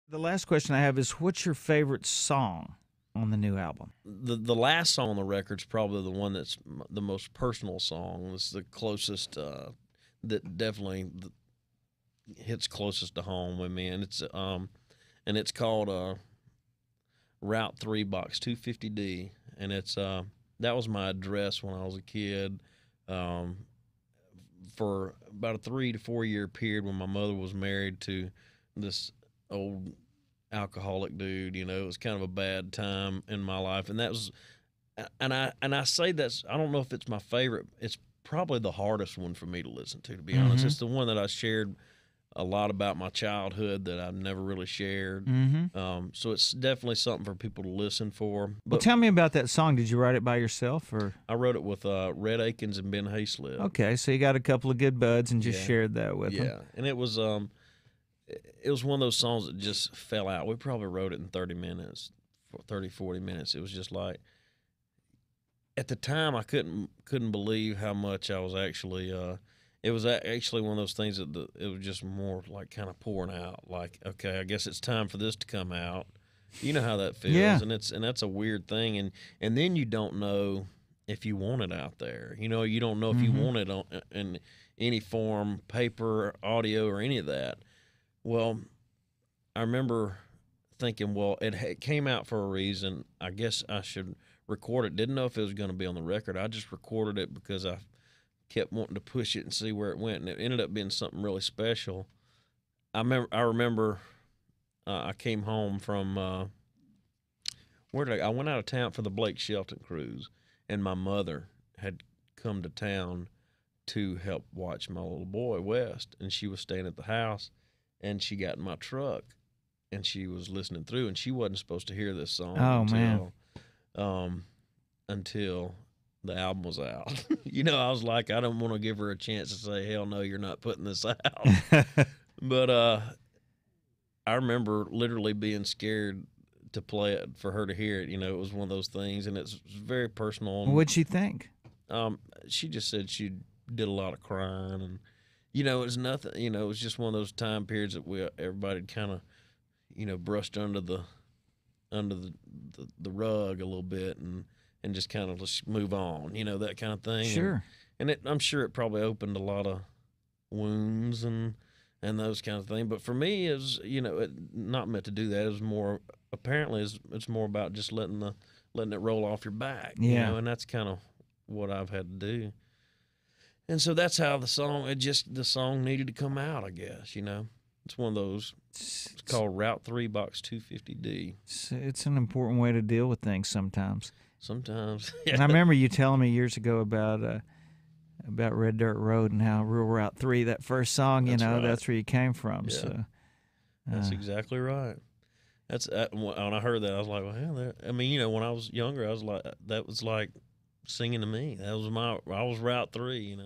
The last question I have is, what's your favorite song on the new album? The last song on the record's probably the one that's the most personal song. It's the closest that definitely hits closest to home with me, and it's called Route 3 Box 250D, and it's that was my address when I was a kid. Um, for about a 3 to 4 year period when my mother was married to this old alcoholic dude. It was kind of a bad time in my life, and that was, and I say that's, I don't know if it's my favorite. It's probably the hardest one for me to listen to be honest. Mm-hmm. It's the one that I shared a lot about my childhood that I've never really shared. Mm-hmm. So it's definitely something for people to listen for. Well, But tell me about that song. Did you write it by yourself, or? I wrote it with Red Akins and Ben Hayslip. Okay, so you got a couple of good buds and just Yeah. shared that with them. Yeah, and it was one of those songs that just fell out. We probably wrote it in 30 minutes, 30, 40 minutes. It was just like, at the time I couldn't believe how much I was actually it was actually one of those things that it was just more like kind of pouring out, like, okay, I guess it's time for this to come out. You know how that feels. Yeah. And that's a weird thing, and then you don't know if you want it out there. You don't know if you Mhm. want it in any form, paper, audio, or any of that. Well, I remember thinking, well, it came out for a reason. I guess I should record it. Didn't know if it was going to be on the record. I just recorded it because I kept wanting to push it and see where it went, and it ended up being something really special. I remember I came home from I went out of town for the Blake Shelton cruise, and my mother had come to town to help watch my little boy West, and she was staying at the house, and she got in my truck, and she was listening through, and she wasn't supposed to hear this song Oh, man. until the album was out. I was like, I don't want to give her a chance to say, hell no, you're not putting this out. But I remember literally being scared to play it for her to hear it. It was one of those things, and it's very personal. What'd she think? She just said she did a lot of crying, and it was nothing. It was just one of those time periods that everybody kind of brushed under the rug a little bit, and just kind of just move on, that kind of thing. Sure. And I'm sure it probably opened a lot of wounds and those kind of things. But for me, it was, not meant to do that. It was more, apparently, it's more about just letting it roll off your back. Yeah. And that's kind of what I've had to do. And so that's how the song needed to come out, I guess. It's one of those. It's called Route 3 Box 250D. It's an important way to deal with things sometimes. Sometimes. And I remember you telling me years ago about Red Dirt Road and how Rural Route 3, that first song, That's right. that's where you came from. Yeah. So That's exactly right. That's when I heard that, I was like, well, when I was younger, I was like, that was like singing to me. I was Route 3.